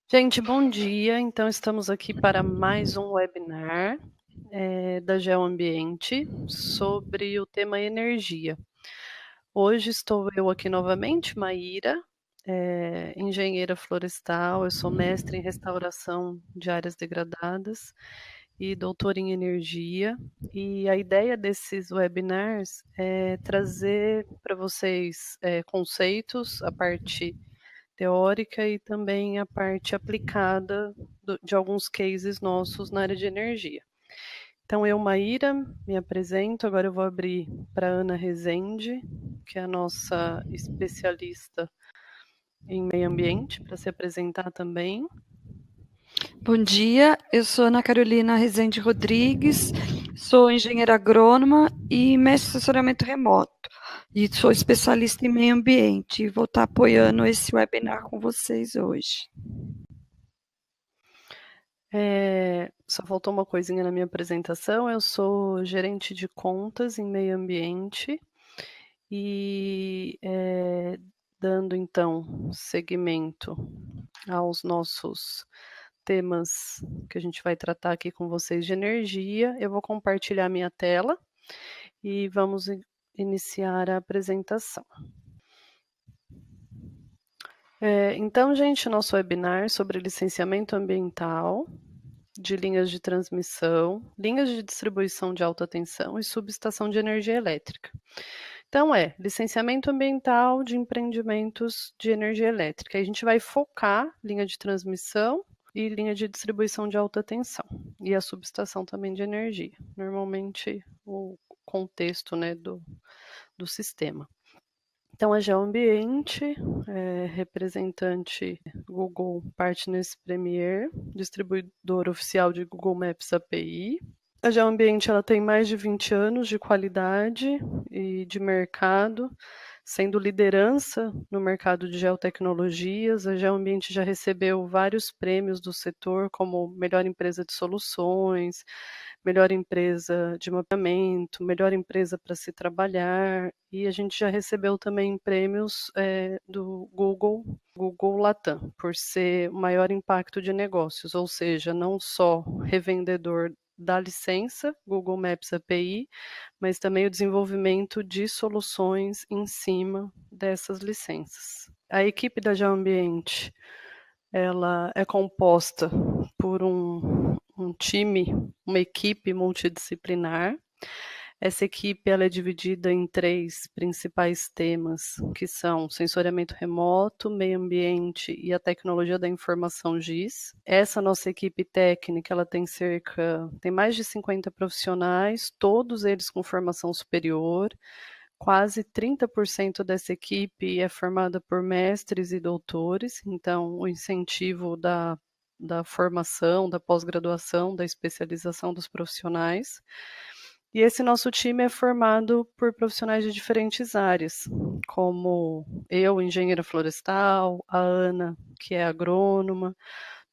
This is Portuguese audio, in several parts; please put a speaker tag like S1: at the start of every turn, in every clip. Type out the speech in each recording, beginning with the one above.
S1: Gente, bom dia. Então, estamos aqui para mais um webinar da Geoambiente sobre o tema energia. Hoje estou eu aqui novamente, Maíra, engenheira florestal. Eu sou mestre em restauração de áreas degradadas e doutora em energia. E a ideia desses webinars é trazer para vocês conceitos, a parte teórica e também a parte aplicada de alguns cases nossos na área de energia. Então, eu, Maíra, me apresento. Agora eu vou abrir para a Ana Rezende, que é a nossa especialista em meio ambiente, para se apresentar também.
S2: Bom dia, eu sou Ana Carolina Rezende Rodrigues, sou engenheira agrônoma e mestre em assessoramento remoto, e sou especialista em meio ambiente, e vou estar apoiando esse webinar com vocês hoje.
S1: Só faltou uma coisinha na minha apresentação. Eu sou gerente de contas em meio ambiente e dando então seguimento aos nossos temas que a gente vai tratar aqui com vocês de energia. Eu vou compartilhar minha tela e vamos iniciar a apresentação. Então, gente, nosso webinar sobre licenciamento ambiental de linhas de transmissão, linhas de distribuição de alta tensão e subestação de energia elétrica. Então, licenciamento ambiental de empreendimentos de energia elétrica. A gente vai focar linha de transmissão e linha de distribuição de alta tensão, e a subestação também de energia, normalmente o contexto, né, do sistema. Então, a Geoambiente, representante Google Partners Premier, distribuidor oficial de Google Maps API. A Geoambiente ela tem mais de 20 anos de qualidade e de mercado, sendo liderança no mercado de geotecnologias. A Geoambiente já recebeu vários prêmios do setor, como melhor empresa de soluções, melhor empresa de mapeamento, melhor empresa para se trabalhar, e a gente já recebeu também prêmios do Google Latam, por ser o maior impacto de negócios, ou seja, não só revendedor da licença Google Maps API, mas também o desenvolvimento de soluções em cima dessas licenças. A equipe da Geoambiente, ela é composta por um time, uma equipe multidisciplinar. Essa equipe ela é dividida em 3 principais temas, que são sensoriamento remoto, meio ambiente e a tecnologia da informação GIS. Essa nossa equipe técnica, ela tem mais de 50 profissionais, todos eles com formação superior. Quase 30% dessa equipe é formada por mestres e doutores, então o incentivo da formação, da pós-graduação, da especialização dos profissionais. E esse nosso time é formado por profissionais de diferentes áreas, como eu, engenheira florestal, a Ana, que é agrônoma.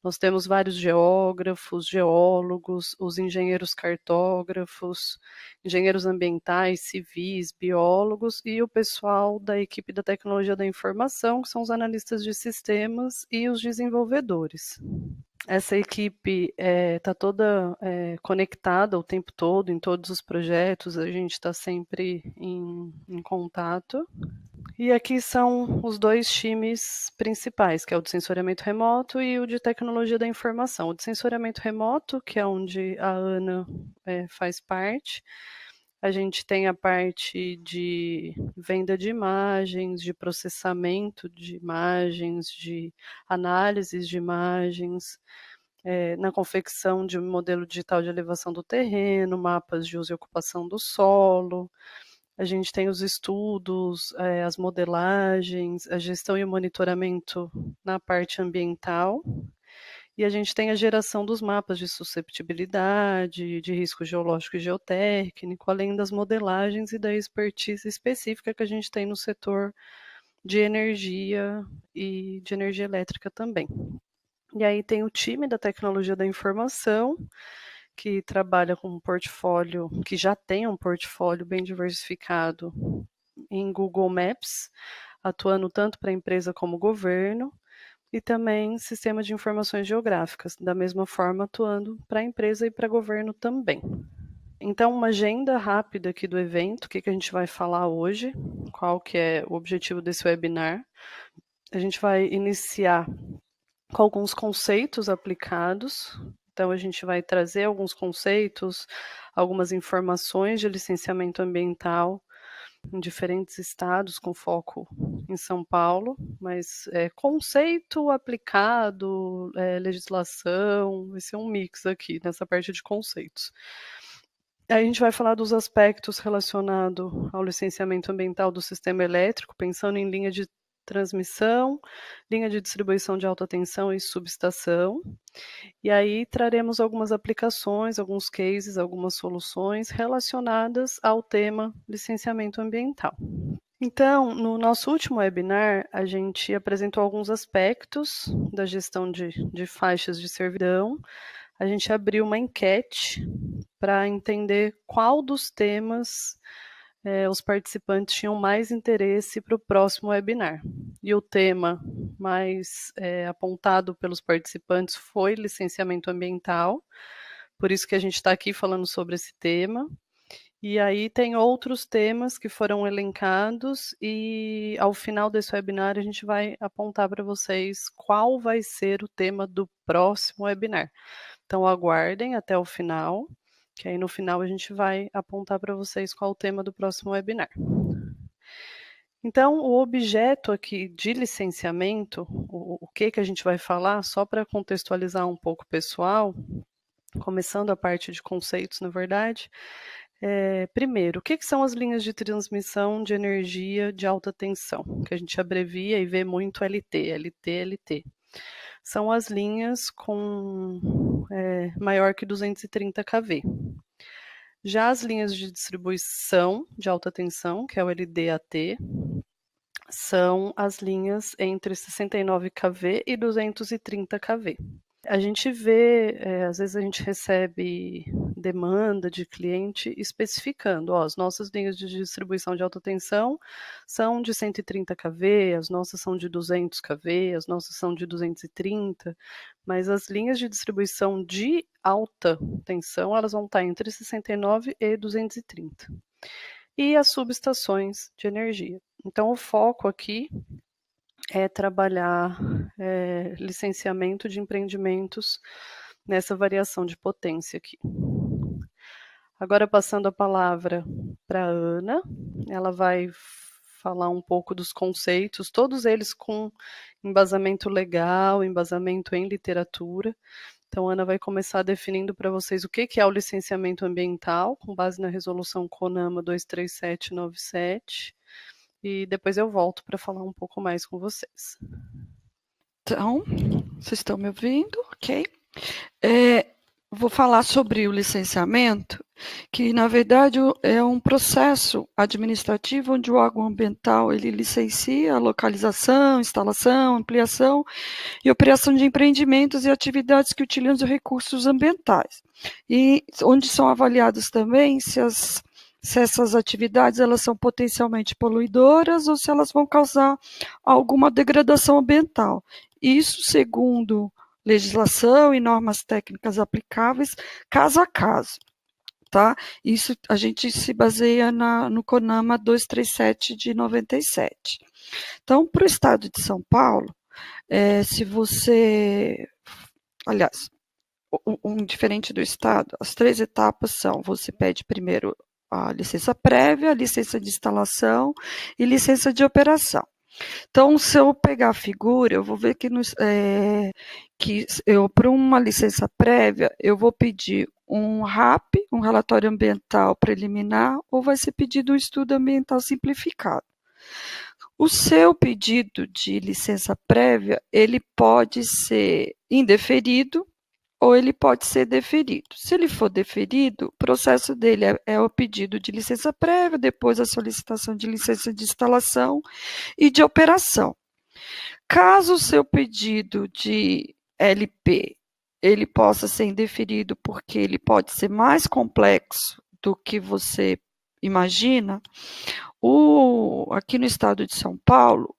S1: Nós temos vários geógrafos, geólogos, os engenheiros cartógrafos, engenheiros ambientais, civis, biólogos e o pessoal da equipe da tecnologia da informação, que são os analistas de sistemas e os desenvolvedores. Essa equipe está toda conectada o tempo todo em todos os projetos, a gente está sempre em contato. E aqui são os 2 times principais, que é o de sensoriamento remoto e o de tecnologia da informação. O de sensoriamento remoto, que é onde a Ana faz parte, a gente tem a parte de venda de imagens, de processamento de imagens, de análises de imagens, na confecção de um modelo digital de elevação do terreno, mapas de uso e ocupação do solo. A gente tem os estudos, as modelagens, a gestão e o monitoramento na parte ambiental. E a gente tem a geração dos mapas de susceptibilidade, de risco geológico e geotécnico, além das modelagens e da expertise específica que a gente tem no setor de energia e de energia elétrica também. E aí tem o time da tecnologia da informação, que trabalha com um portfólio, que já tem um portfólio bem diversificado em Google Maps, atuando tanto para a empresa como governo. e também sistema de informações geográficas, da mesma forma atuando para a empresa e para governo também. Então, uma agenda rápida aqui do evento, o que a gente vai falar hoje, qual que é o objetivo desse webinar. A gente vai iniciar com alguns conceitos aplicados, então a gente vai trazer alguns conceitos, algumas informações de licenciamento ambiental em diferentes estados, com foco em São Paulo, mas conceito aplicado, legislação, vai ser um mix aqui nessa parte de conceitos. Aí a gente vai falar dos aspectos relacionados ao licenciamento ambiental do sistema elétrico, pensando em linha de transmissão, linha de distribuição de alta tensão e subestação. E aí traremos algumas aplicações, alguns cases, algumas soluções relacionadas ao tema licenciamento ambiental. Então, no nosso último webinar, a gente apresentou alguns aspectos da gestão de faixas de servidão. A gente abriu uma enquete para entender qual dos temas os participantes tinham mais interesse para o próximo webinar. E o tema mais apontado pelos participantes foi licenciamento ambiental, por isso que a gente está aqui falando sobre esse tema. E aí tem outros temas que foram elencados e ao final desse webinar a gente vai apontar para vocês qual vai ser o tema do próximo webinar. Então aguardem até o final, que aí no final a gente vai apontar para vocês qual o tema do próximo webinar. Então, o objeto aqui de licenciamento, o que a gente vai falar, só para contextualizar um pouco o pessoal, começando a parte de conceitos, na verdade, primeiro, o que são as linhas de transmissão de energia de alta tensão, que a gente abrevia e vê muito LT, LT, LT. São as linhas com maior que 230 kV. Já as linhas de distribuição de alta tensão, que é o LDAT, são as linhas entre 69 kV e 230 kV. A gente vê, às vezes a gente recebe demanda de cliente especificando, as nossas linhas de distribuição de alta tensão são de 130 kV, as nossas são de 200 kV, as nossas são de 230, mas as linhas de distribuição de alta tensão, elas vão estar entre 69 e 230. E as subestações de energia. Então, o foco aqui é trabalhar licenciamento de empreendimentos nessa variação de potência aqui. Agora, passando a palavra para a Ana, ela vai falar um pouco dos conceitos, todos eles com embasamento legal, embasamento em literatura. Então, a Ana vai começar definindo para vocês o que é o licenciamento ambiental, com base na resolução CONAMA 23797, e depois eu volto para falar um pouco mais com vocês.
S2: Então, vocês estão me ouvindo? Ok. Vou falar sobre o licenciamento, que na verdade é um processo administrativo onde o órgão ambiental ele licencia a localização, instalação, ampliação e operação de empreendimentos e atividades que utilizam recursos ambientais, e onde são avaliados também se essas atividades elas são potencialmente poluidoras ou se elas vão causar alguma degradação ambiental. Isso segundo legislação e normas técnicas aplicáveis, caso a caso. Tá? Isso a gente se baseia no CONAMA 237 de 97. Então, para o estado de São Paulo, se você... Aliás, diferente do estado, as 3 etapas são: você pede primeiro a licença prévia, a licença de instalação e licença de operação. Então, se eu pegar a figura, eu vou ver que para uma licença prévia, eu vou pedir um RAP, um relatório ambiental preliminar, ou vai ser pedido um estudo ambiental simplificado. O seu pedido de licença prévia, ele pode ser indeferido, ou ele pode ser deferido. Se ele for deferido, o processo dele é o pedido de licença prévia, depois a solicitação de licença de instalação e de operação. Caso o seu pedido de LP ele possa ser indeferido porque ele pode ser mais complexo do que você imagina, aqui no estado de São Paulo,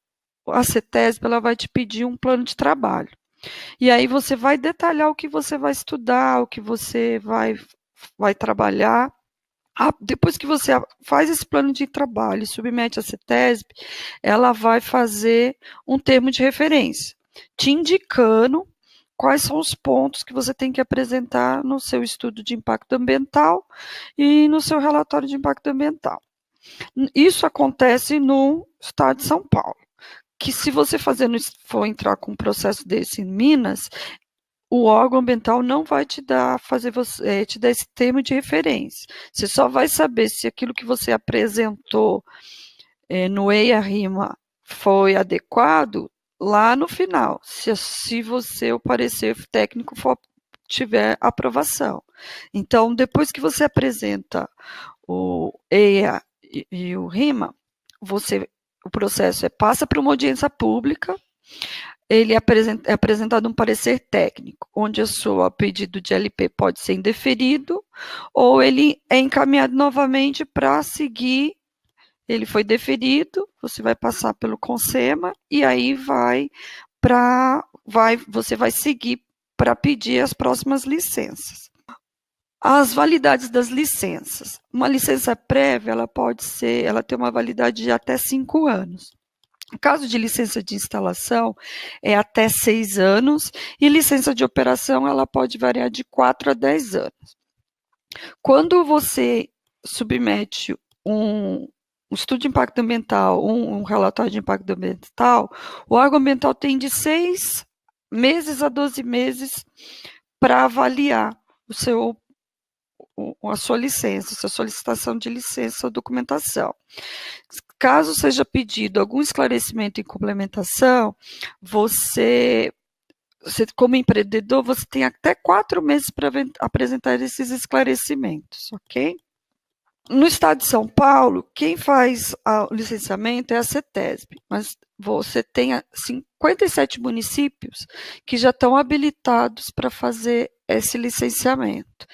S2: a CETESB ela vai te pedir um plano de trabalho. E aí você vai detalhar o que você vai estudar, o que você vai trabalhar. Depois que você faz esse plano de trabalho e submete à CETESB, ela vai fazer um termo de referência, te indicando quais são os pontos que você tem que apresentar no seu estudo de impacto ambiental e no seu relatório de impacto ambiental. Isso acontece no estado de São Paulo, que se você for entrar com um processo desse em Minas, o órgão ambiental não vai te dar esse termo de referência. Você só vai saber se aquilo que você apresentou no EIA-RIMA foi adequado lá no final, se o parecer técnico tiver aprovação. Então, depois que você apresenta o EIA e o RIMA, o processo passa para uma audiência pública, ele é apresentado um parecer técnico, onde o seu pedido de LP pode ser indeferido, ou ele é encaminhado novamente para seguir, ele foi deferido, você vai passar pelo CONSEMA, e aí você vai seguir para pedir as próximas licenças. As validades das licenças. Uma licença prévia, ela tem uma validade de até 5 anos. No caso de licença de instalação, é até 6 anos, e licença de operação, ela pode variar de 4 a 10 anos. Quando você submete um estudo de impacto ambiental, um relatório de impacto ambiental, o órgão ambiental tem de 6 meses a 12 meses para avaliar a sua licença, a sua solicitação de licença ou documentação. Caso seja pedido algum esclarecimento em complementação, você como empreendedor, você tem até 4 meses para apresentar esses esclarecimentos, ok? No estado de São Paulo, quem faz o licenciamento é a CETESB, mas você tem 57 municípios que já estão habilitados para fazer esse licenciamento.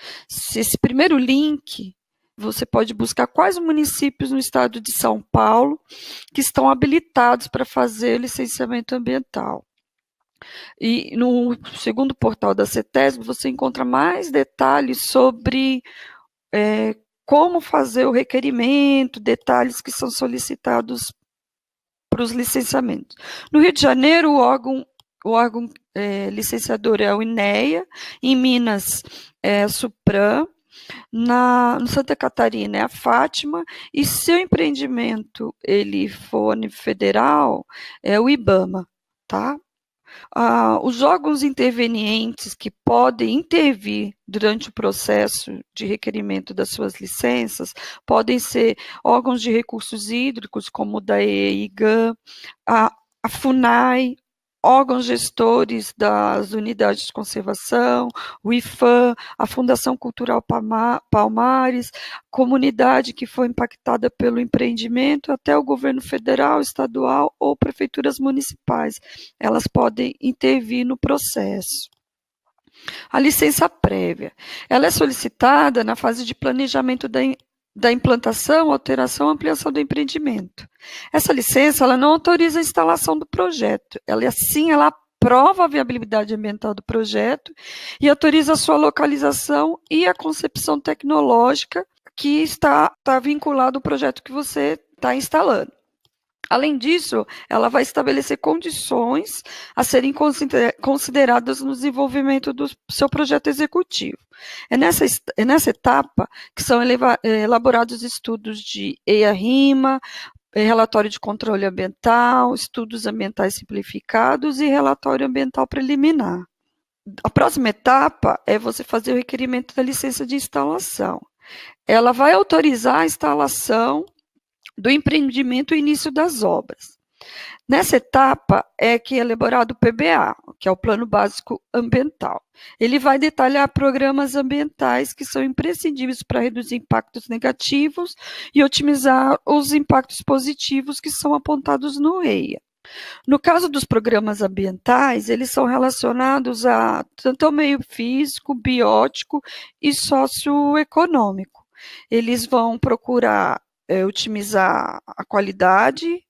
S2: Esse primeiro link, você pode buscar quais municípios no estado de São Paulo que estão habilitados para fazer licenciamento ambiental. E no segundo portal da CETESB, você encontra mais detalhes sobre como fazer o requerimento, detalhes que são solicitados para os licenciamentos. No Rio de Janeiro, o órgão licenciador é o INEA, em Minas é a Supram, no Santa Catarina é a Fátima, e se o empreendimento ele for federal, é o IBAMA, tá? Os órgãos intervenientes que podem intervir durante o processo de requerimento das suas licenças podem ser órgãos de recursos hídricos, como o DAE-IGAM, a FUNAI, órgãos gestores das unidades de conservação, o IFAM, a Fundação Cultural Palmares, comunidade que foi impactada pelo empreendimento, até o governo federal, estadual ou prefeituras municipais. Elas podem intervir no processo. A licença prévia, ela é solicitada na fase de planejamento da implantação, alteração, ampliação do empreendimento. Essa licença ela não autoriza a instalação do projeto, ela aprova a viabilidade ambiental do projeto e autoriza a sua localização e a concepção tecnológica que está vinculado ao projeto que você está instalando. Além disso, ela vai estabelecer condições a serem consideradas no desenvolvimento do seu projeto executivo. É nessa etapa que são elaborados estudos de EIA-RIMA, relatório de controle ambiental, estudos ambientais simplificados e relatório ambiental preliminar. A próxima etapa é você fazer o requerimento da licença de instalação. Ela vai autorizar a instalação do empreendimento e início das obras. Nessa etapa é que é elaborado o PBA, que é o Plano Básico Ambiental. Ele vai detalhar programas ambientais que são imprescindíveis para reduzir impactos negativos e otimizar os impactos positivos que são apontados no EIA. No caso dos programas ambientais, eles são relacionados a tanto ao meio físico, biótico e socioeconômico. Eles vão procurar otimizar a qualidade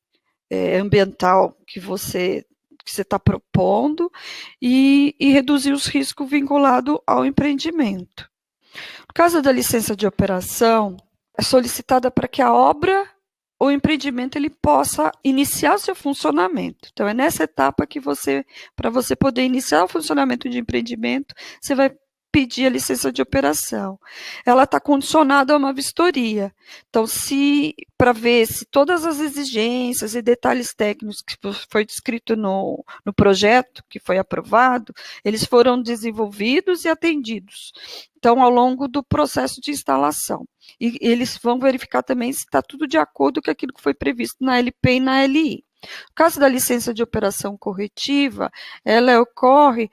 S2: ambiental que você está propondo e reduzir os riscos vinculados ao empreendimento. No caso da licença de operação, é solicitada para que a obra ou empreendimento ele possa iniciar seu funcionamento. Então, é nessa etapa que para você poder iniciar o funcionamento de empreendimento, você vai pedir a licença de operação. Ela está condicionada a uma vistoria. Então, para ver se todas as exigências e detalhes técnicos que foi descrito no projeto que foi aprovado, eles foram desenvolvidos e atendidos. Então, ao longo do processo de instalação. E eles vão verificar também se está tudo de acordo com aquilo que foi previsto na LP e na LI. No caso da licença de operação corretiva, ela ocorre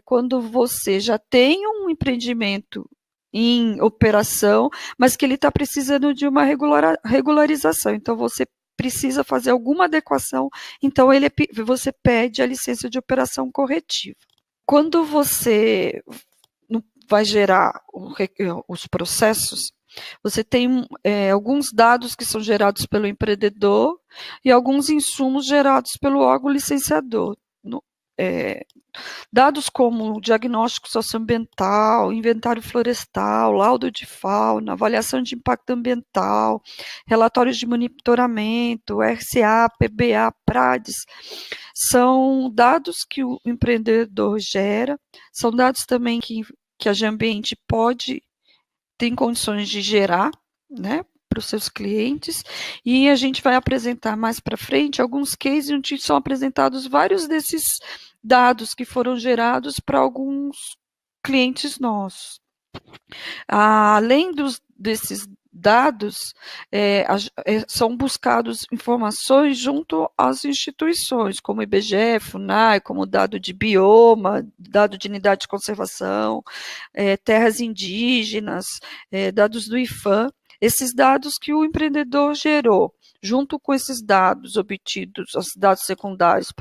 S2: quando você já tem um empreendimento em operação, mas que ele está precisando de uma regularização. Então, você precisa fazer alguma adequação, então você pede a licença de operação corretiva. Quando você vai gerar os processos, você tem alguns dados que são gerados pelo empreendedor e alguns insumos gerados pelo órgão licenciador. Dados como diagnóstico socioambiental, inventário florestal, laudo de fauna, avaliação de impacto ambiental, relatórios de monitoramento, RCA, PBA, PRADES, são dados que o empreendedor gera, são dados também que a Geambiente tem condições de gerar, né, para os seus clientes, e a gente vai apresentar mais para frente alguns cases onde são apresentados vários desses dados que foram gerados para alguns clientes nossos. Além desses dados, são buscados informações junto às instituições, como IBGE, FUNAI, como dado de bioma, dado de unidade de conservação, terras indígenas, dados do IFAM. Esses dados que o empreendedor gerou, junto com esses dados obtidos, os dados secundários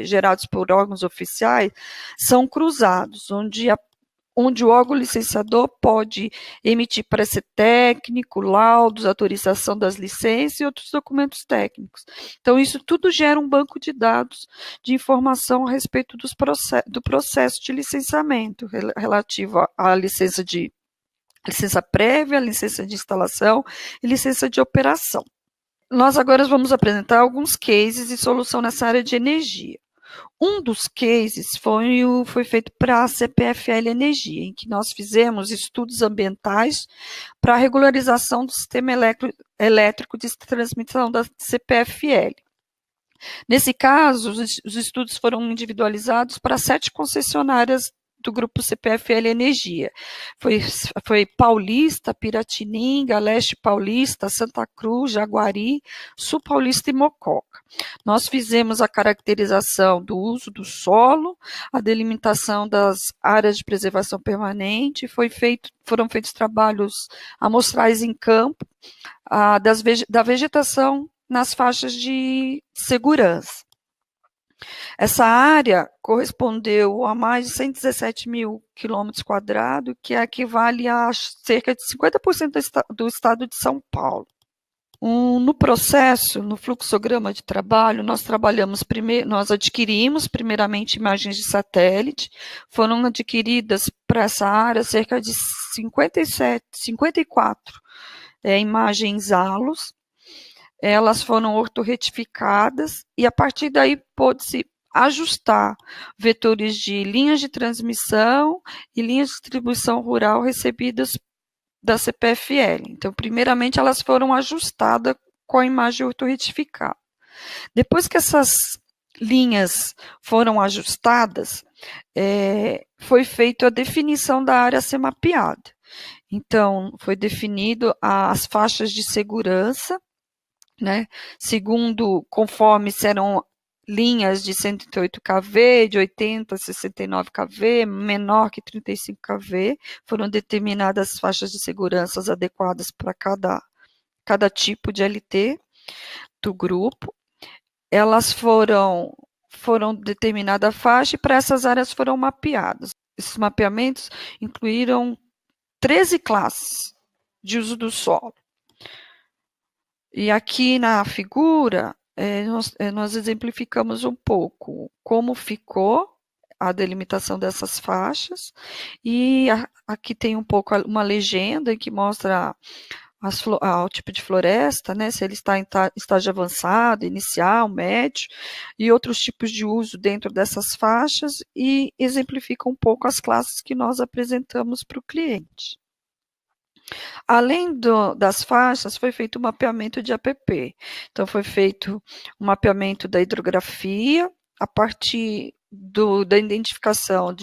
S2: gerados por órgãos oficiais, são cruzados, onde o órgão licenciador pode emitir parecer técnico, laudos, autorização das licenças e outros documentos técnicos. Então, isso tudo gera um banco de dados de informação a respeito do processo de licenciamento relativo à licença prévia, licença de instalação e licença de operação. Nós agora vamos apresentar alguns cases de solução nessa área de energia. Um dos cases foi feito para a CPFL Energia, em que nós fizemos estudos ambientais para a regularização do sistema elétrico de transmissão da CPFL. Nesse caso, os estudos foram individualizados para 7 concessionárias do grupo CPFL Energia. Foi Paulista, Piratininga, Leste Paulista, Santa Cruz, Jaguari, Sul Paulista e Mococa. Nós fizemos a caracterização do uso do solo, a delimitação das áreas de preservação permanente, foram feitos trabalhos amostrais em campo, da vegetação nas faixas de segurança. Essa área correspondeu a mais de 117 mil quilômetros quadrados, que equivale a cerca de 50% do estado de São Paulo. No processo, no fluxograma de trabalho, nós adquirimos primeiramente imagens de satélite, foram adquiridas para essa área cerca de 54 imagens ALOS. Elas foram ortorretificadas e a partir daí pôde-se ajustar vetores de linhas de transmissão e linhas de distribuição rural recebidas da CPFL. Então, primeiramente, elas foram ajustadas com a imagem ortorretificada. Depois que essas linhas foram ajustadas, foi feita a definição da área a ser mapeada. Então, foi definido as faixas de segurança, né, conforme serão linhas de 108 kV, de 80 a 69 kV, menor que 35 kV, foram determinadas as faixas de segurança adequadas para cada tipo de LT do grupo. Elas foram determinada a faixa e para essas áreas foram mapeadas. Esses mapeamentos incluíram 13 classes de uso do solo. E aqui na figura, nós exemplificamos um pouco como ficou a delimitação dessas faixas, e aqui tem um pouco uma legenda que mostra o tipo de floresta, né, se ele está em estágio avançado, inicial, médio, e outros tipos de uso dentro dessas faixas, e exemplifica um pouco as classes que nós apresentamos para o cliente. Além das faixas, foi feito um mapeamento de APP. Então, foi feito um mapeamento da hidrografia, a partir da identificação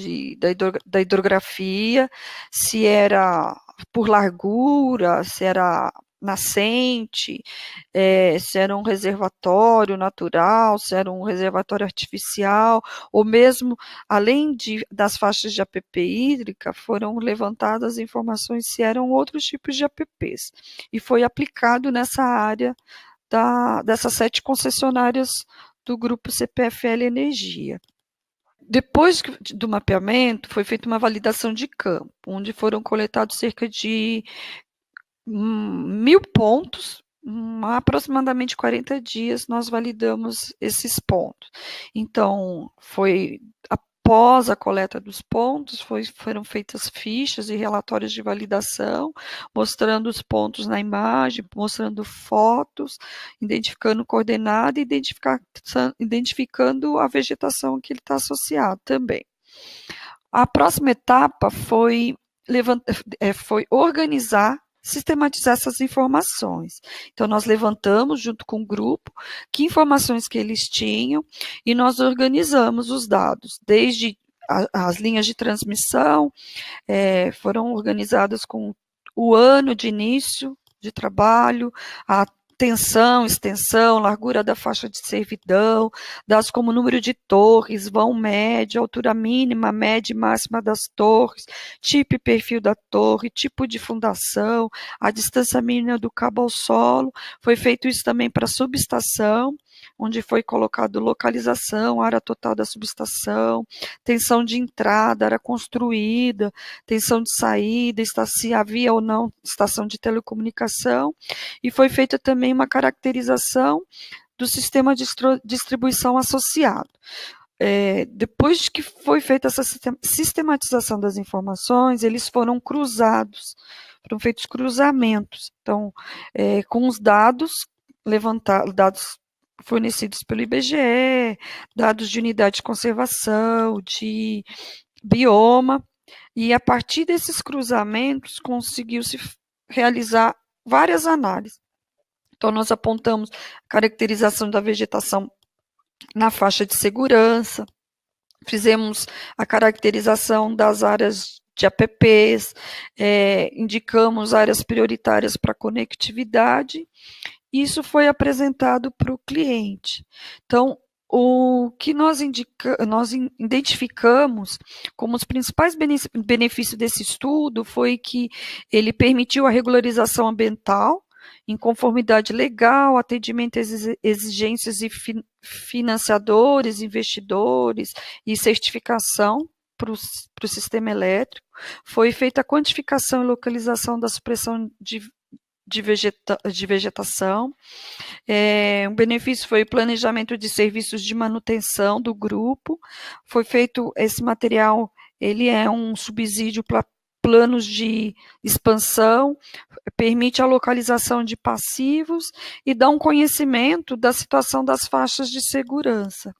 S2: da hidrografia, se era por largura, se era nascente, se era um reservatório natural, se era um reservatório artificial, ou mesmo, além das faixas de APP hídrica, foram levantadas informações se eram outros tipos de APPs. E foi aplicado nessa área dessas 7 concessionárias do grupo CPFL Energia. Depois do mapeamento, foi feita uma validação de campo, onde foram coletados cerca de 1.000 pontos, aproximadamente 40 dias nós validamos esses pontos. Então, após a coleta dos pontos, foram feitas fichas e relatórios de validação, mostrando os pontos na imagem, mostrando fotos, identificando coordenada e identificando a vegetação que ele está associado também. A próxima etapa foi organizar, sistematizar essas informações. Então, nós levantamos, junto com o grupo, que informações que eles tinham, e nós organizamos os dados, desde as linhas de transmissão, foram organizadas com o ano de início de trabalho, a tensão, extensão, largura da faixa de servidão, dados como número de torres, vão média, altura mínima, média e máxima das torres, tipo e perfil da torre, tipo de fundação, a distância mínima do cabo ao solo. Foi feito isso também para a subestação, onde foi colocado localização, área total da subestação, tensão de entrada, área construída, tensão de saída, se havia ou não estação de telecomunicação, e foi feita também uma caracterização do sistema de distribuição associado. Depois que foi feita essa sistematização das informações, eles foram cruzados, foram feitos cruzamentos. Então, com os dados dados fornecidos pelo IBGE, dados de unidade de conservação, de bioma, e a partir desses cruzamentos conseguiu-se realizar várias análises. Então, nós apontamos caracterização da vegetação na faixa de segurança, fizemos a caracterização das áreas de APPs, indicamos áreas prioritárias para conectividade. Isso foi apresentado para o cliente. Então, o que nós identificamos como os principais benefícios desse estudo foi que ele permitiu a regularização ambiental, em conformidade legal, atendimento às exigências de financiadores, investidores e certificação para o sistema elétrico. Foi feita a quantificação e localização da supressão de vegetação. Um benefício foi o planejamento de serviços de manutenção do grupo. Foi feito esse material, ele é um subsídio para planos de expansão, permite a localização de passivos e dá um conhecimento da situação das faixas de segurança.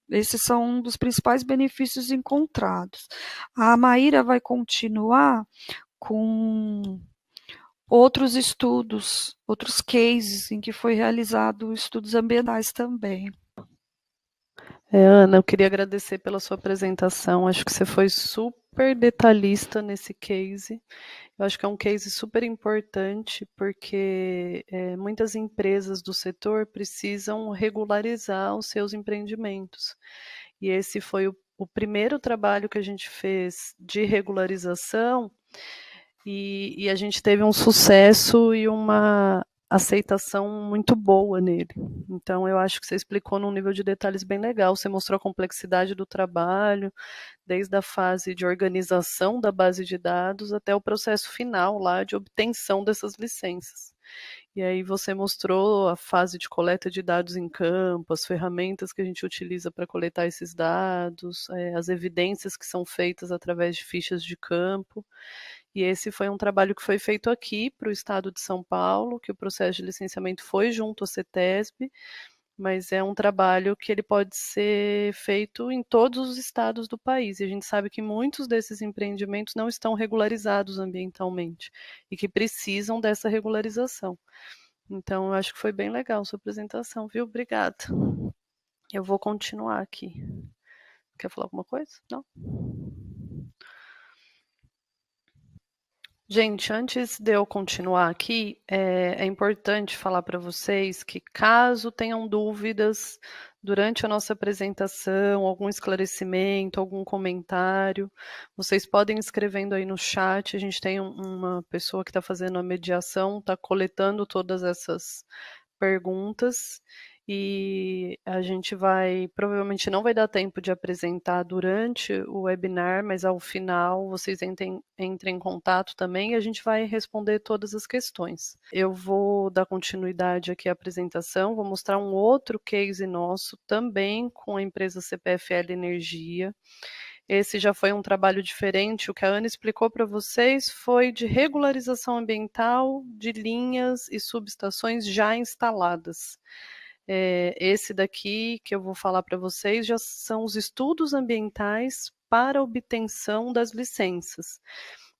S2: Esses são um dos principais benefícios encontrados. A Maíra vai continuar com outros estudos, outros cases em que foi realizado estudos ambientais também.
S1: Ana, eu queria agradecer pela sua apresentação. Acho que você foi super detalhista nesse case. Eu acho que é um case super importante porque muitas empresas do setor precisam regularizar os seus empreendimentos. E esse foi o primeiro trabalho que a gente fez de regularização e a gente teve um sucesso e uma aceitação muito boa nele. Então, eu acho que você explicou num nível de detalhes bem legal. Você mostrou a complexidade do trabalho, desde a fase de organização da base de dados até o processo final lá de obtenção dessas licenças. E aí você mostrou a fase de coleta de dados em campo, as ferramentas que a gente utiliza para coletar esses dados, as evidências que são feitas através de fichas de campo. E esse foi um trabalho que foi feito aqui para o estado de São Paulo, que o processo de licenciamento foi junto ao CETESB, mas é um trabalho que ele pode ser feito em todos os estados do país. E a gente sabe que muitos desses empreendimentos não estão regularizados ambientalmente e que precisam dessa regularização. Então, eu acho que foi bem legal a sua apresentação, viu? Obrigada. Eu vou continuar aqui. Quer falar alguma coisa? Não? Gente, antes de eu continuar aqui, é importante falar para vocês que, caso tenham dúvidas durante a nossa apresentação, algum esclarecimento, algum comentário, vocês podem ir escrevendo aí no chat. A gente tem uma pessoa que está fazendo a mediação, está coletando todas essas perguntas. E a gente provavelmente não vai dar tempo de apresentar durante o webinar, mas ao final vocês entrem em contato também e a gente vai responder todas as questões. Eu vou dar continuidade aqui à apresentação, vou mostrar um outro case nosso, também com a empresa CPFL Energia. Esse já foi um trabalho diferente. O que a Ana explicou para vocês foi de regularização ambiental de linhas e subestações já instaladas. Esse daqui que eu vou falar para vocês já são os estudos ambientais para obtenção das licenças.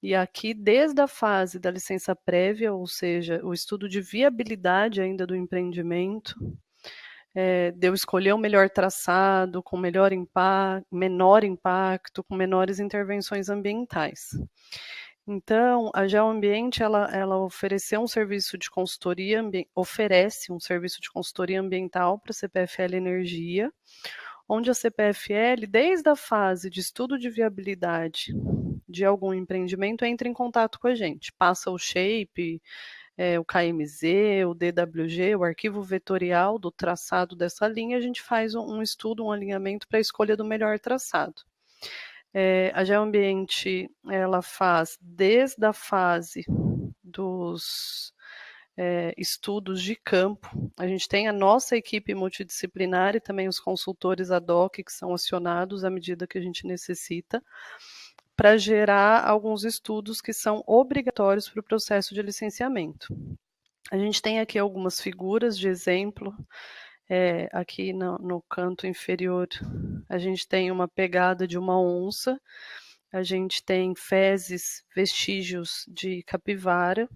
S1: E aqui, desde a fase da licença prévia, ou seja, o estudo de viabilidade ainda do empreendimento, de eu escolher o melhor traçado, com menor impacto, com menores intervenções ambientais. Então, a Geoambiente, ela ofereceu um serviço de consultoria, oferece um serviço de consultoria ambiental para a CPFL Energia, onde a CPFL, desde a fase de estudo de viabilidade de algum empreendimento, entra em contato com a gente, passa o shape, o KMZ, o DWG, o arquivo vetorial do traçado dessa linha, a gente faz um estudo, um alinhamento para a escolha do melhor traçado. A Geoambiente, ela faz desde a fase dos estudos de campo. A gente tem a nossa equipe multidisciplinar e também os consultores ad hoc que são acionados à medida que a gente necessita, para gerar alguns estudos que são obrigatórios para o processo de licenciamento. A gente tem aqui algumas figuras de exemplo. Aqui no canto inferior, a gente tem uma pegada de uma onça, a gente tem fezes, vestígios de capivara.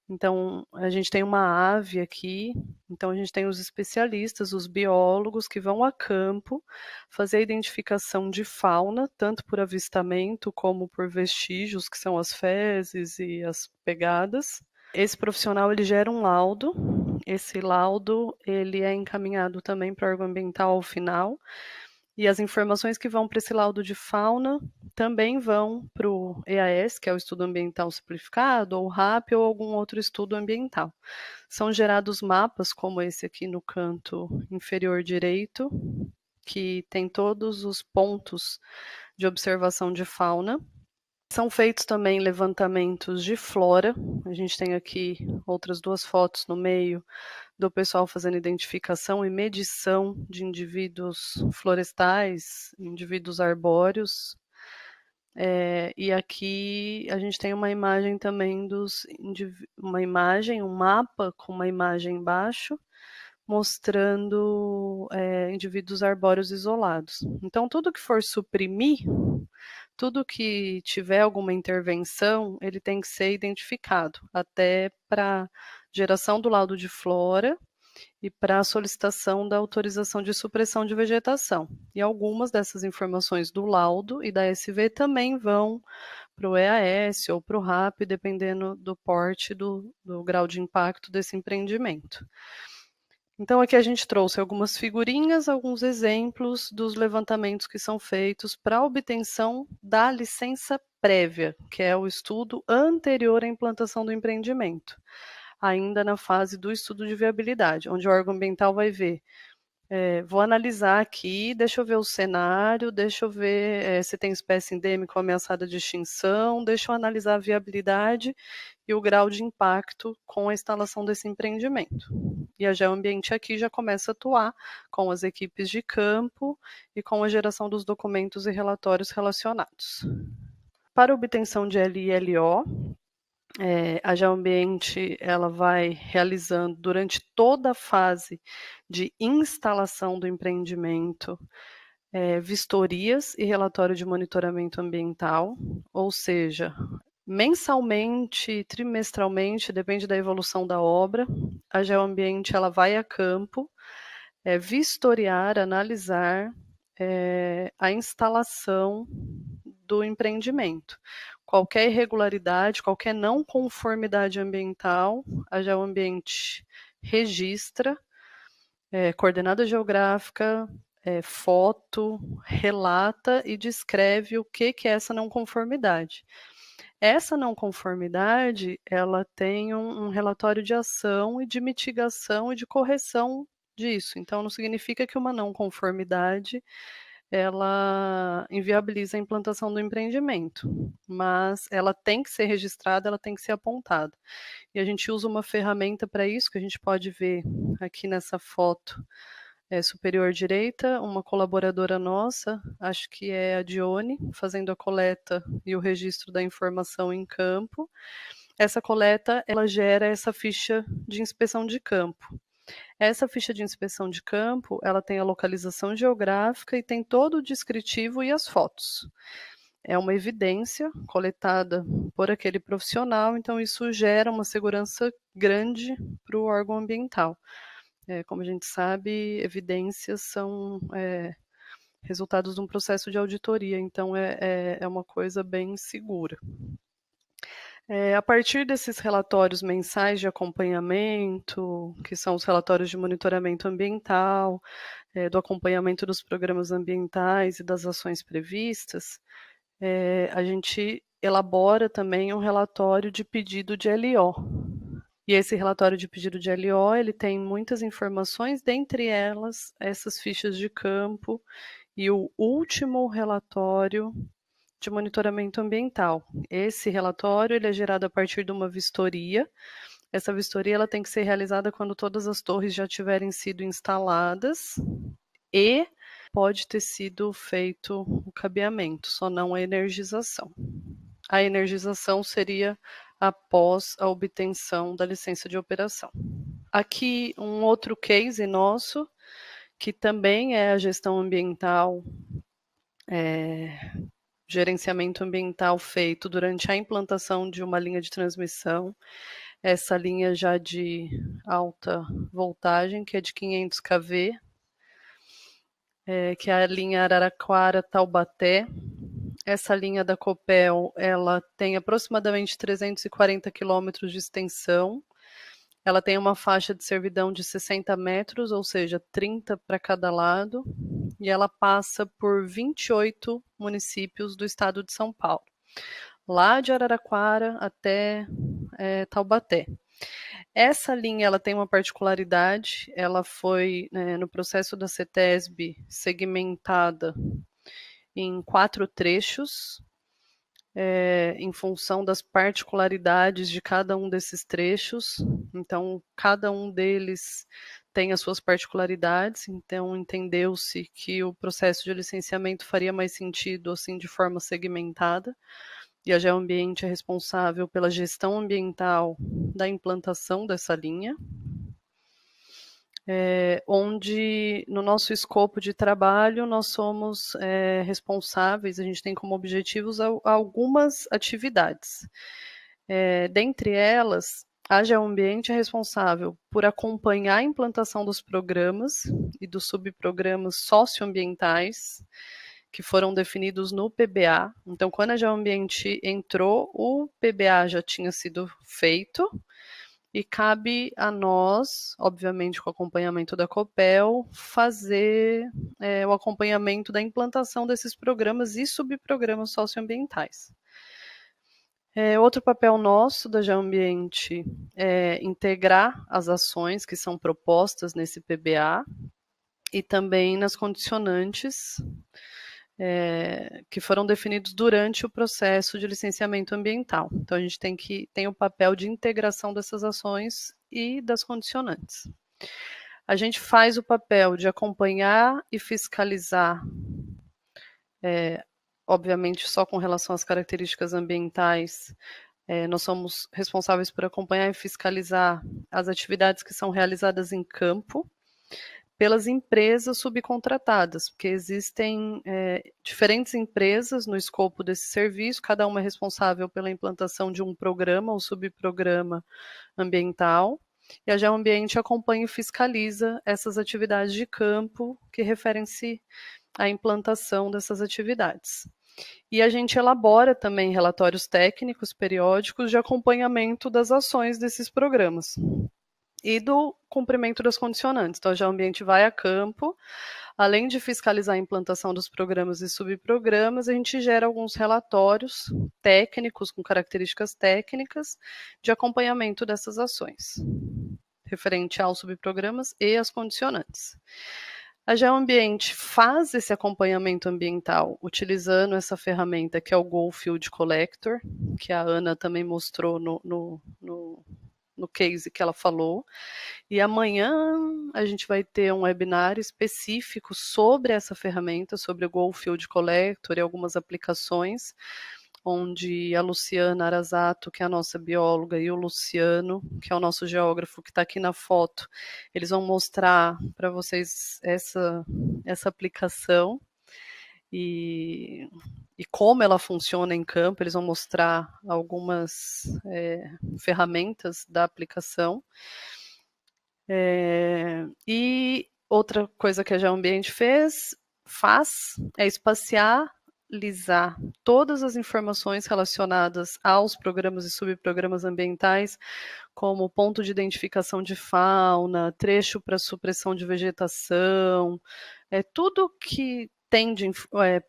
S1: Então, a gente tem uma ave aqui, então a gente tem os especialistas, os biólogos que vão a campo fazer a identificação de fauna, tanto por avistamento como por vestígios, que são as fezes e as pegadas. Esse profissional, ele gera um laudo, esse laudo ele é encaminhado também para o órgão ambiental ao final, e as informações que vão para esse laudo de fauna também vão para o EAS, que é o Estudo Ambiental Simplificado, ou RAP, ou algum outro estudo ambiental. São gerados mapas, como esse aqui no canto inferior direito, que tem todos os pontos de observação de fauna. São feitos também levantamentos de flora. A gente tem aqui outras duas fotos no meio do pessoal fazendo identificação e medição de indivíduos florestais, indivíduos arbóreos. E aqui a gente tem uma imagem também um mapa com uma imagem embaixo, mostrando indivíduos arbóreos isolados. Então, tudo que for suprimir, tudo que tiver alguma intervenção, ele tem que ser identificado, até para geração do laudo de flora e para a solicitação da autorização de supressão de vegetação. E algumas dessas informações do laudo e da SV também vão para o EAS ou para o RAP, dependendo do porte, do grau de impacto desse empreendimento. Então, aqui a gente trouxe algumas figurinhas, alguns exemplos dos levantamentos que são feitos para a obtenção da licença prévia, que é o estudo anterior à implantação do empreendimento, ainda na fase do estudo de viabilidade, onde o órgão ambiental vai ver Vou analisar aqui, deixa eu ver o cenário, deixa eu ver se tem espécie endêmica ou ameaçada de extinção, deixa eu analisar a viabilidade e o grau de impacto com a instalação desse empreendimento. E a Geoambiente aqui já começa a atuar com as equipes de campo e com a geração dos documentos e relatórios relacionados. Para obtenção de LI/LO, a Geoambiente ela vai realizando durante toda a fase de instalação do empreendimento vistorias e relatório de monitoramento ambiental, ou seja, mensalmente, trimestralmente, depende da evolução da obra, a Geoambiente ela vai a campo vistoriar, analisar a instalação do empreendimento. Qualquer irregularidade, qualquer não conformidade ambiental, a Geoambiente registra, coordenada geográfica, foto, relata e descreve o que é essa não conformidade. Essa não conformidade, ela tem um relatório de ação e de mitigação e de correção disso. Então, não significa que uma não conformidade ela inviabiliza a implantação do empreendimento, mas ela tem que ser registrada, ela tem que ser apontada. E a gente usa uma ferramenta para isso, que a gente pode ver aqui nessa foto superior direita, uma colaboradora nossa, acho que é a Dione, fazendo a coleta e o registro da informação em campo. Essa coleta, ela gera essa ficha de inspeção de campo. Essa ficha de inspeção de campo, ela tem a localização geográfica e tem todo o descritivo e as fotos. É uma evidência coletada por aquele profissional, então isso gera uma segurança grande para o órgão ambiental. Como a gente sabe, evidências são resultados de um processo de auditoria, então é uma coisa bem segura. A partir desses relatórios mensais de acompanhamento, que são os relatórios de monitoramento ambiental, do acompanhamento dos programas ambientais e das ações previstas, a gente elabora também um relatório de pedido de LO. E esse relatório de pedido de LO, ele tem muitas informações, dentre elas essas fichas de campo e o último relatório de monitoramento ambiental. Esse relatório ele é gerado a partir de uma vistoria. Essa vistoria ela tem que ser realizada quando todas as torres já tiverem sido instaladas e pode ter sido feito o cabeamento, só não a energização. A energização seria após a obtenção da licença de operação. Aqui um outro case nosso, que também é a gestão ambiental, gerenciamento ambiental feito durante a implantação de uma linha de transmissão, essa linha já de alta voltagem, que é de 500 kV, que é a linha Araraquara-Taubaté. Essa linha da Copel, ela tem aproximadamente 340 quilômetros de extensão. Ela tem uma faixa de servidão de 60 metros, ou seja, 30 para cada lado, e ela passa por 28 municípios do estado de São Paulo, lá de Araraquara até Taubaté. Essa linha ela tem uma particularidade, ela foi, no processo da CETESB, segmentada em 4 trechos, em função das particularidades de cada um desses trechos. Então, cada um deles tem as suas particularidades, então entendeu-se que o processo de licenciamento faria mais sentido assim de forma segmentada, e a Geoambiente é responsável pela gestão ambiental da implantação dessa linha, onde no nosso escopo de trabalho nós somos responsáveis, a gente tem como objetivos algumas atividades. Dentre elas, a Geoambiente é responsável por acompanhar a implantação dos programas e dos subprogramas socioambientais que foram definidos no PBA. Então, quando a Geoambiente entrou, o PBA já tinha sido feito, e cabe a nós, obviamente com o acompanhamento da Copel, fazer o acompanhamento da implantação desses programas e subprogramas socioambientais. Outro papel nosso da Geoambiente é integrar as ações que são propostas nesse PBA, e também nas condicionantes que foram definidos durante o processo de licenciamento ambiental. Então, a gente tem o papel de integração dessas ações e das condicionantes. A gente faz o papel de acompanhar e fiscalizar, obviamente só com relação às características ambientais, nós somos responsáveis por acompanhar e fiscalizar as atividades que são realizadas em campo pelas empresas subcontratadas, porque existem diferentes empresas no escopo desse serviço, cada uma é responsável pela implantação de um programa ou subprograma ambiental, e a Geoambiente acompanha e fiscaliza essas atividades de campo que referem-se à implantação dessas atividades. E a gente elabora também relatórios técnicos periódicos de acompanhamento das ações desses programas e do cumprimento das condicionantes. Então, já o ambiente vai a campo, além de fiscalizar a implantação dos programas e subprogramas, a gente gera alguns relatórios técnicos, com características técnicas, de acompanhamento dessas ações, referente aos subprogramas e às condicionantes. A Geoambiente faz esse acompanhamento ambiental utilizando essa ferramenta que é o Go Field Collector, que a Ana também mostrou no case que ela falou. E amanhã a gente vai ter um webinar específico sobre essa ferramenta, sobre o Go Field Collector e algumas aplicações, onde a Luciana Arasato, que é a nossa bióloga, e o Luciano, que é o nosso geógrafo, que está aqui na foto, eles vão mostrar para vocês essa aplicação e como ela funciona em campo. Eles vão mostrar algumas ferramentas da aplicação. E outra coisa que a Geoambiente faz é espacializar todas as informações relacionadas aos programas e subprogramas ambientais, como ponto de identificação de fauna, trecho para supressão de vegetação, tudo que tem de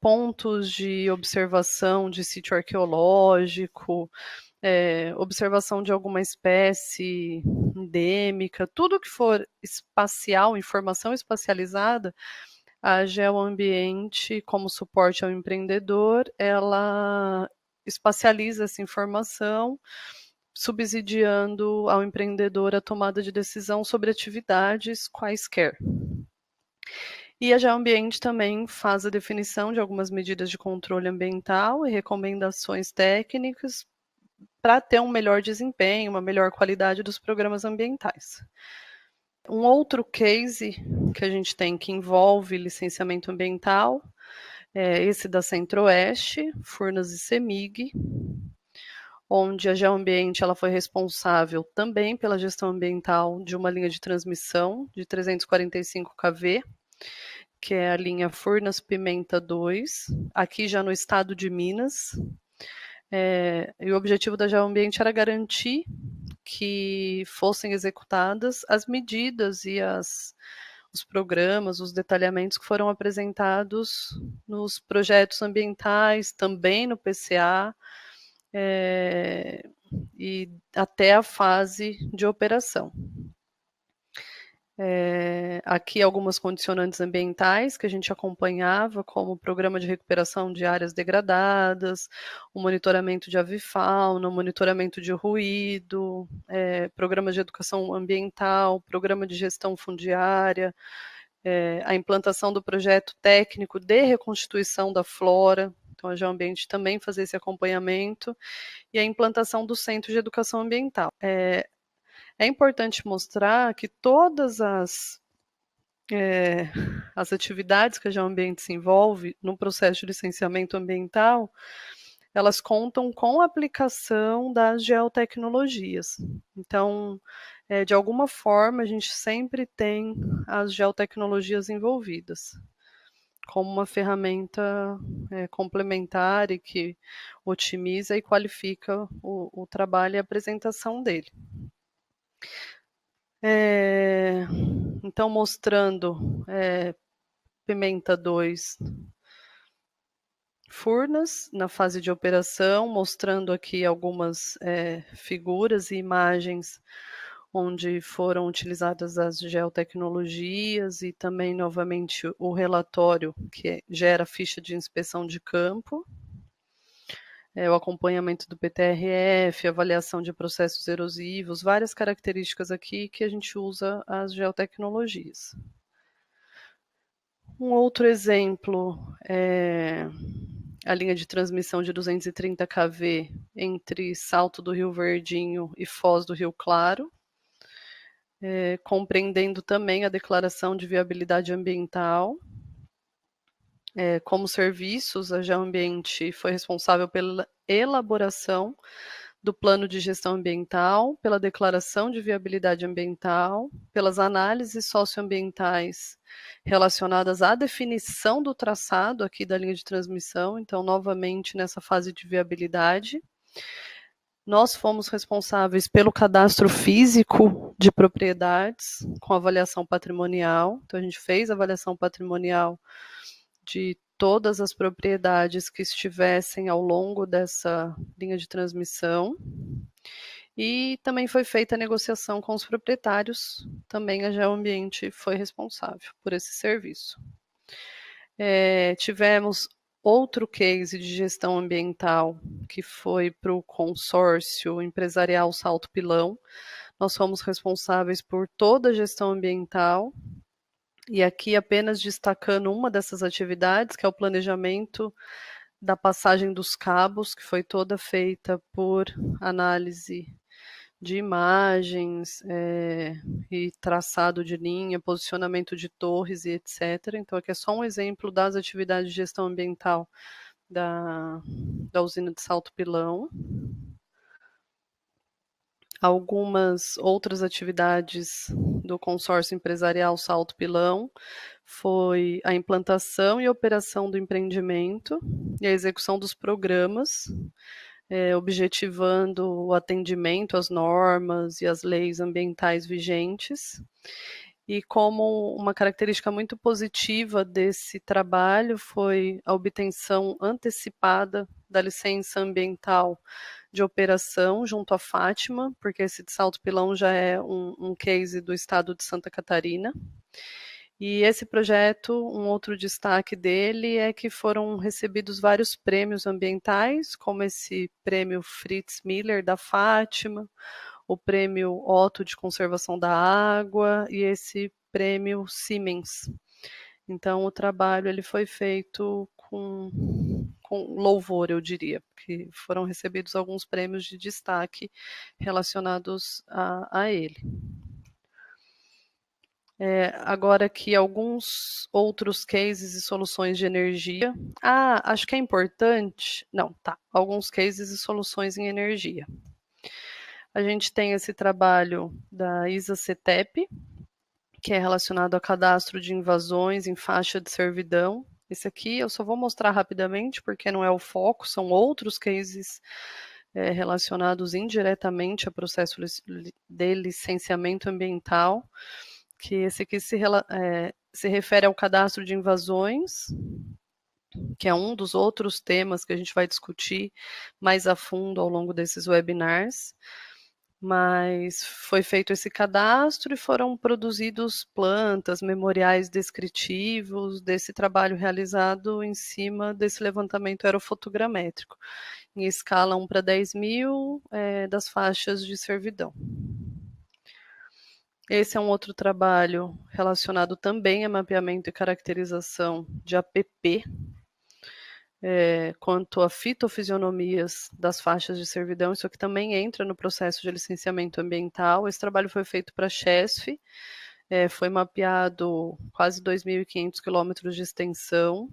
S1: pontos de observação de sítio arqueológico, observação de alguma espécie endêmica, tudo que for espacial, informação espacializada, a Geoambiente, como suporte ao empreendedor, ela espacializa essa informação, subsidiando ao empreendedor a tomada de decisão sobre atividades quaisquer. E a Geoambiente também faz a definição de algumas medidas de controle ambiental e recomendações técnicas para ter um melhor desempenho, uma melhor qualidade dos programas ambientais. Um outro case que a gente tem que envolve licenciamento ambiental é esse da Centro-Oeste, Furnas e CEMIG, onde a Geoambiente ela foi responsável também pela gestão ambiental de uma linha de transmissão de 345 kV, que é a linha Furnas Pimenta 2, aqui já no estado de Minas. E o objetivo da Geoambiente era garantir que fossem executadas as medidas e os programas, os detalhamentos que foram apresentados nos projetos ambientais, também no PCA, e até a fase de operação. Aqui algumas condicionantes ambientais que a gente acompanhava, como o programa de recuperação de áreas degradadas, o monitoramento de avifauna, o monitoramento de ruído, programas de educação ambiental, programa de gestão fundiária, a implantação do projeto técnico de reconstituição da flora. Então, a Geoambiente também fazia esse acompanhamento, e a implantação do Centro de Educação Ambiental. É importante mostrar que todas as atividades que a Geoambiente se envolve no processo de licenciamento ambiental, elas contam com a aplicação das geotecnologias. Então, de alguma forma, a gente sempre tem as geotecnologias envolvidas, como uma ferramenta complementar e que otimiza e qualifica o trabalho e a apresentação dele. Então, mostrando Pimenta 2 Furnas na fase de operação, mostrando aqui algumas figuras e imagens onde foram utilizadas as geotecnologias e também, novamente, o relatório que gera a ficha de inspeção de campo, o acompanhamento do PTRF, avaliação de processos erosivos, várias características aqui que a gente usa as geotecnologias. Um outro exemplo é a linha de transmissão de 230 kV entre Salto do Rio Verdinho e Foz do Rio Claro, compreendendo também a declaração de viabilidade ambiental. Como serviços, a Geoambiente foi responsável pela elaboração do plano de gestão ambiental, pela declaração de viabilidade ambiental, pelas análises socioambientais relacionadas à definição do traçado aqui da linha de transmissão, então, novamente, nessa fase de viabilidade. Nós fomos responsáveis pelo cadastro físico de propriedades, com avaliação patrimonial, então a gente fez a avaliação patrimonial de todas as propriedades que estivessem ao longo dessa linha de transmissão. E também foi feita a negociação com os proprietários, também a Geoambiente foi responsável por esse serviço. Tivemos outro case de gestão ambiental, que foi para o consórcio empresarial Salto Pilão. Nós fomos responsáveis por toda a gestão ambiental, e aqui apenas destacando uma dessas atividades, que é o planejamento da passagem dos cabos, que foi toda feita por análise de imagens e traçado de linha, posicionamento de torres e etc. Então, aqui é só um exemplo das atividades de gestão ambiental da usina de Salto Pilão. Algumas outras atividades do consórcio empresarial Salto Pilão foi a implantação e operação do empreendimento e a execução dos programas, objetivando o atendimento às normas e às leis ambientais vigentes. E como uma característica muito positiva desse trabalho foi a obtenção antecipada da licença ambiental de operação junto à Fátima, porque esse de Salto Pilão já é um case do estado de Santa Catarina. E esse projeto, um outro destaque dele é que foram recebidos vários prêmios ambientais, como esse prêmio Fritz Miller da Fátima, o prêmio Otto de Conservação da Água e esse prêmio Siemens. Então, o trabalho ele foi feito com louvor, eu diria, porque foram recebidos alguns prêmios de destaque relacionados a ele. Agora aqui alguns outros cases e soluções de energia. Acho que é importante... Não, tá. Alguns cases e soluções em energia. A gente tem esse trabalho da ISA-CETEP, que é relacionado a cadastro de invasões em faixa de servidão. Esse aqui eu só vou mostrar rapidamente, porque não é o foco, são outros cases relacionados indiretamente ao processo de licenciamento ambiental, que esse aqui se refere ao cadastro de invasões, que é um dos outros temas que a gente vai discutir mais a fundo ao longo desses webinars. Mas foi feito esse cadastro e foram produzidos plantas, memoriais descritivos desse trabalho realizado em cima desse levantamento aerofotogramétrico, em escala 1/10.000 das faixas de servidão. Esse é um outro trabalho relacionado também a mapeamento e caracterização de APP, quanto a fitofisionomias das faixas de servidão. Isso aqui também entra no processo de licenciamento ambiental. Esse trabalho foi feito para a Chesf, foi mapeado quase 2.500 quilômetros de extensão.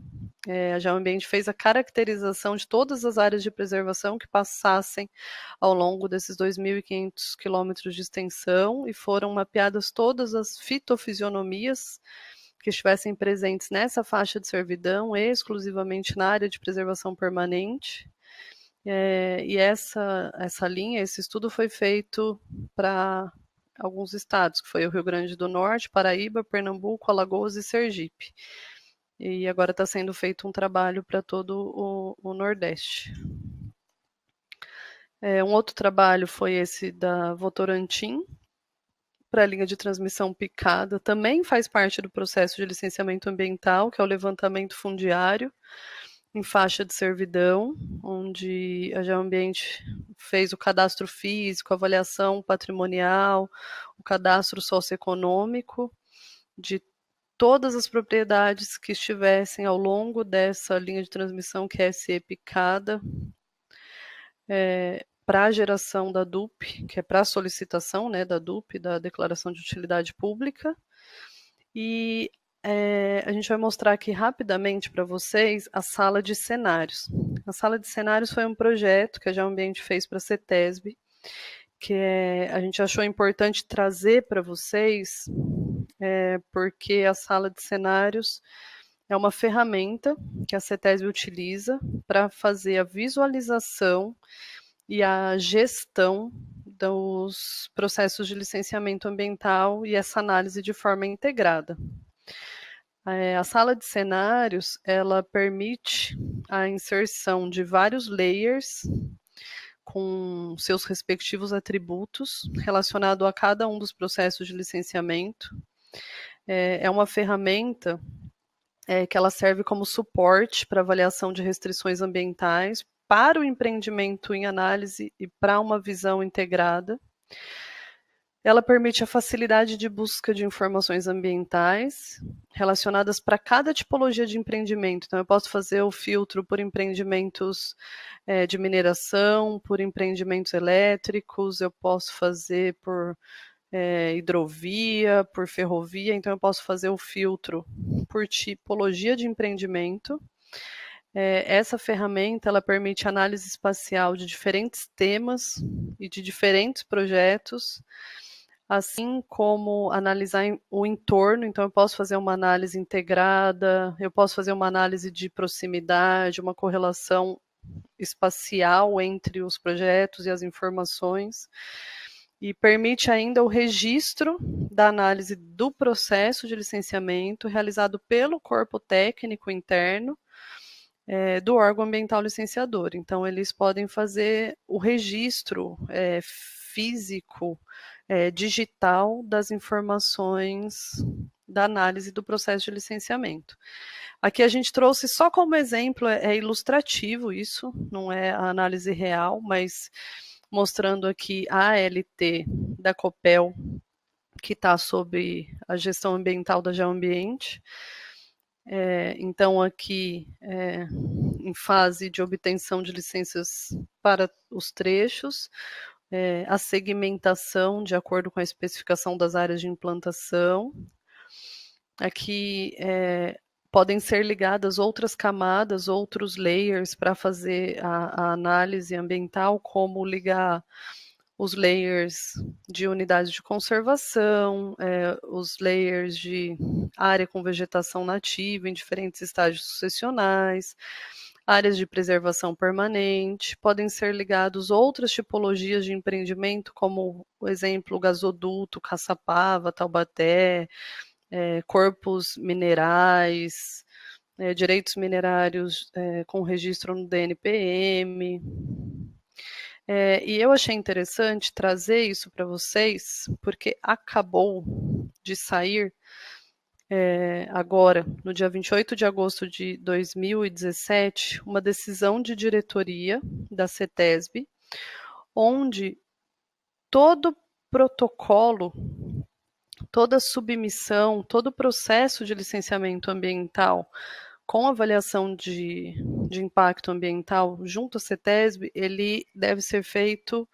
S1: A Geoambiente fez a caracterização de todas as áreas de preservação que passassem ao longo desses 2.500 quilômetros de extensão e foram mapeadas todas as fitofisionomias que estivessem presentes nessa faixa de servidão, exclusivamente na área de preservação permanente. E essa linha, esse estudo foi feito para alguns estados, que foi o Rio Grande do Norte, Paraíba, Pernambuco, Alagoas e Sergipe. E agora está sendo feito um trabalho para todo o Nordeste. Um outro trabalho foi esse da Votorantim, para a linha de transmissão picada, também faz parte do processo de licenciamento ambiental, que é o levantamento fundiário em faixa de servidão, onde a Geoambiente fez o cadastro físico, avaliação patrimonial, o cadastro socioeconômico de todas as propriedades que estivessem ao longo dessa linha de transmissão QSE picada, para a geração da DUP, que é para a solicitação, né, da DUP, da Declaração de Utilidade Pública. E a gente vai mostrar aqui rapidamente para vocês a sala de cenários. A sala de cenários foi um projeto que a Geoambiente fez para a CETESB, que a gente achou importante trazer para vocês, porque a sala de cenários é uma ferramenta que a CETESB utiliza para fazer a visualização e a gestão dos processos de licenciamento ambiental e essa análise de forma integrada. A sala de cenários, ela permite a inserção de vários layers com seus respectivos atributos relacionados a cada um dos processos de licenciamento. É uma ferramenta que ela serve como suporte para avaliação de restrições ambientais, para o empreendimento em análise e para uma visão integrada. Ela permite a facilidade de busca de informações ambientais relacionadas para cada tipologia de empreendimento. Então, eu posso fazer o filtro por empreendimentos de mineração, por empreendimentos elétricos, eu posso fazer por hidrovia, por ferrovia, então eu posso fazer o filtro por tipologia de empreendimento. Essa ferramenta, ela permite análise espacial de diferentes temas e de diferentes projetos, assim como analisar o entorno. Então eu posso fazer uma análise integrada, eu posso fazer uma análise de proximidade, uma correlação espacial entre os projetos e as informações, e permite ainda o registro da análise do processo de licenciamento realizado pelo corpo técnico interno do órgão ambiental licenciador. Então, eles podem fazer o registro físico, digital das informações da análise do processo de licenciamento. Aqui a gente trouxe só como exemplo, é ilustrativo isso, não é a análise real, mas mostrando aqui a ALT da Copel, que está sob a gestão ambiental da Geoambiente. Então, aqui, em fase de obtenção de licenças para os trechos, a segmentação de acordo com a especificação das áreas de implantação. Aqui podem ser ligadas outras camadas, outros layers para fazer a análise ambiental, como ligar os layers de unidades de conservação, os layers de área com vegetação nativa em diferentes estágios sucessionais, áreas de preservação permanente, podem ser ligados outras tipologias de empreendimento, como o exemplo gasoduto, Caçapava, Taubaté, corpos minerais, direitos minerários com registro no DNPM. E eu achei interessante trazer isso para vocês, porque acabou de sair agora, no dia 28 de agosto de 2017, uma decisão de diretoria da CETESB, onde todo protocolo, toda submissão, todo processo de licenciamento ambiental com avaliação de impacto ambiental junto à CETESB, ele deve ser feito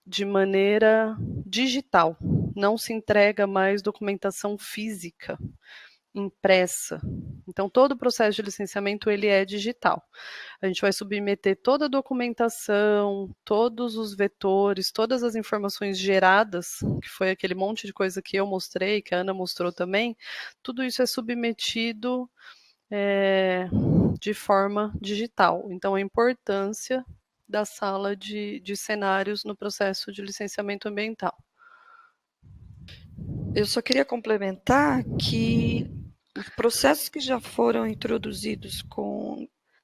S1: de maneira digital. Não se entrega mais documentação física, impressa. Então, todo o processo de licenciamento ele é digital. A gente vai submeter toda a documentação, todos os vetores, todas as informações geradas, que foi aquele monte de coisa que eu mostrei, que a Ana mostrou também, tudo isso é submetido de forma digital. Então, a importância da sala de cenários no processo de licenciamento ambiental.
S2: Eu só queria complementar que os processos que já foram introduzidos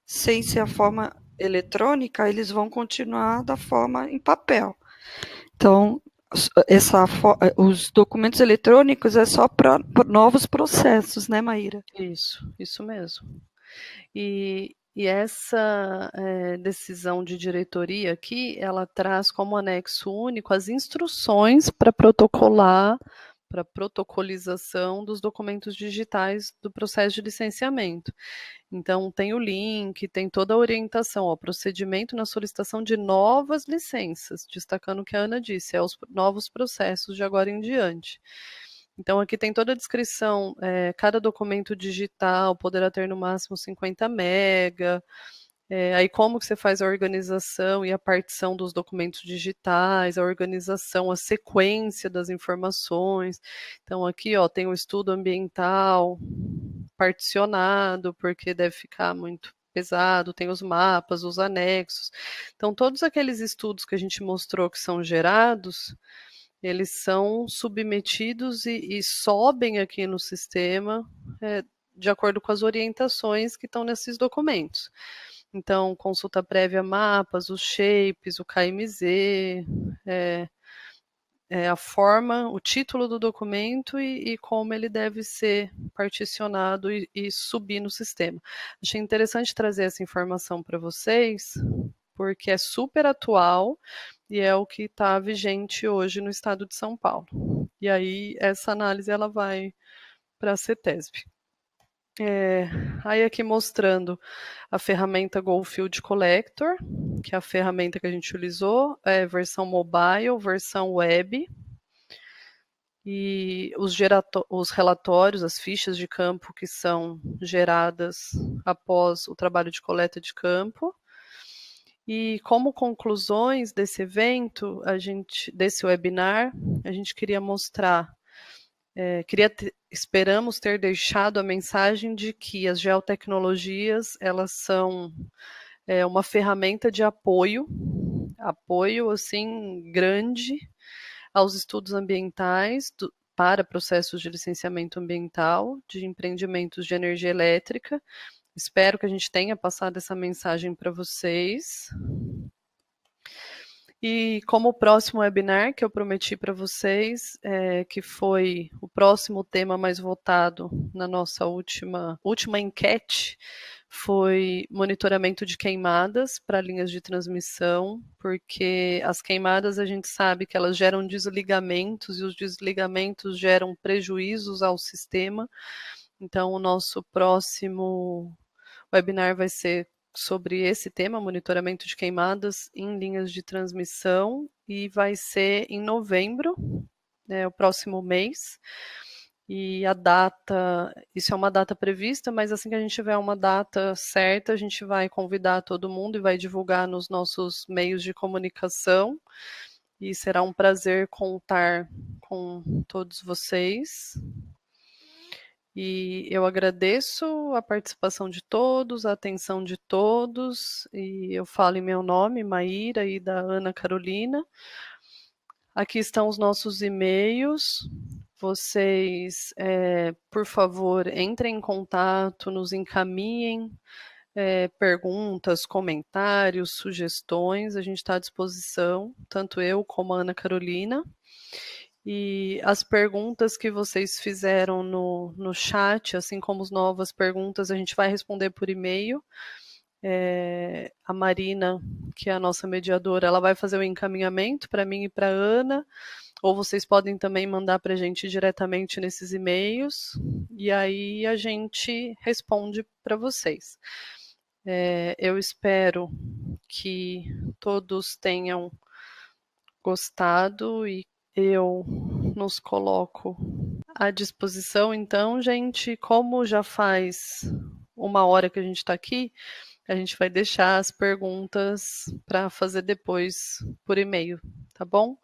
S2: sem ser a forma eletrônica, eles vão continuar da forma em papel. Então, os documentos eletrônicos é só para novos processos, né, Maíra?
S1: Isso mesmo. E essa decisão de diretoria aqui, ela traz como anexo único as instruções para protocolização dos documentos digitais do processo de licenciamento. Então, tem o link, tem toda a orientação, ó, procedimento na solicitação de novas licenças, destacando o que a Ana disse, os novos processos de agora em diante. Então, aqui tem toda a descrição, cada documento digital poderá ter no máximo 50 mega, aí como que você faz a organização e a partição dos documentos digitais, a organização, a sequência das informações. Então, aqui ó, tem o estudo ambiental particionado, porque deve ficar muito pesado, tem os mapas, os anexos. Então, todos aqueles estudos que a gente mostrou que são gerados, eles são submetidos e sobem aqui no sistema de acordo com as orientações que estão nesses documentos. Então, consulta prévia mapas, os shapes, o KMZ, a forma, o título do documento e como ele deve ser particionado e subir no sistema. Achei interessante trazer essa informação para vocês, porque é super atual e é o que está vigente hoje no estado de São Paulo. E aí, essa análise ela vai para a CETESB. Aí aqui mostrando a ferramenta Goldfield Collector, que é a ferramenta que a gente utilizou, versão mobile, versão web, e os relatórios, as fichas de campo que são geradas após o trabalho de coleta de campo. E como conclusões desse evento, desse webinar, a gente queria mostrar, esperamos ter deixado a mensagem de que as geotecnologias, elas são uma ferramenta de apoio assim grande aos estudos ambientais para processos de licenciamento ambiental de empreendimentos de energia elétrica. Espero que a gente tenha passado essa mensagem para vocês. E como o próximo webinar que eu prometi para vocês, que foi o próximo tema mais votado na nossa última enquete, foi monitoramento de queimadas para linhas de transmissão, porque as queimadas a gente sabe que elas geram desligamentos e os desligamentos geram prejuízos ao sistema. Então, o nosso próximo webinar vai ser sobre esse tema, monitoramento de queimadas em linhas de transmissão, e vai ser em novembro, o próximo mês. E a data, isso é uma data prevista, mas assim que a gente tiver uma data certa, a gente vai convidar todo mundo e vai divulgar nos nossos meios de comunicação. E será um prazer contar com todos vocês. E eu agradeço a participação de todos, a atenção de todos, e eu falo em meu nome, Maíra, e da Ana Carolina. Aqui estão os nossos e-mails. Vocês, por favor, entrem em contato, nos encaminhem perguntas, comentários, sugestões. A gente está à disposição, tanto eu como a Ana Carolina. E as perguntas que vocês fizeram no chat, assim como as novas perguntas, a gente vai responder por e-mail. A Marina, que é a nossa mediadora, ela vai fazer o encaminhamento para mim e para a Ana, ou vocês podem também mandar para a gente diretamente nesses e-mails, e aí a gente responde para vocês. Eu espero que todos tenham gostado e eu nos coloco à disposição. Então, gente, como já faz 1 hora que a gente está aqui, a gente vai deixar as perguntas para fazer depois por e-mail, tá bom?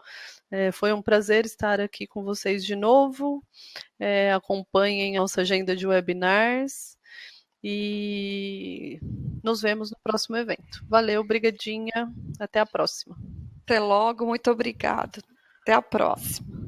S1: Foi um prazer estar aqui com vocês de novo. Acompanhem a nossa agenda de webinars e nos vemos no próximo evento. Valeu, brigadinha, até a próxima.
S2: Até logo, muito obrigada. Até a próxima.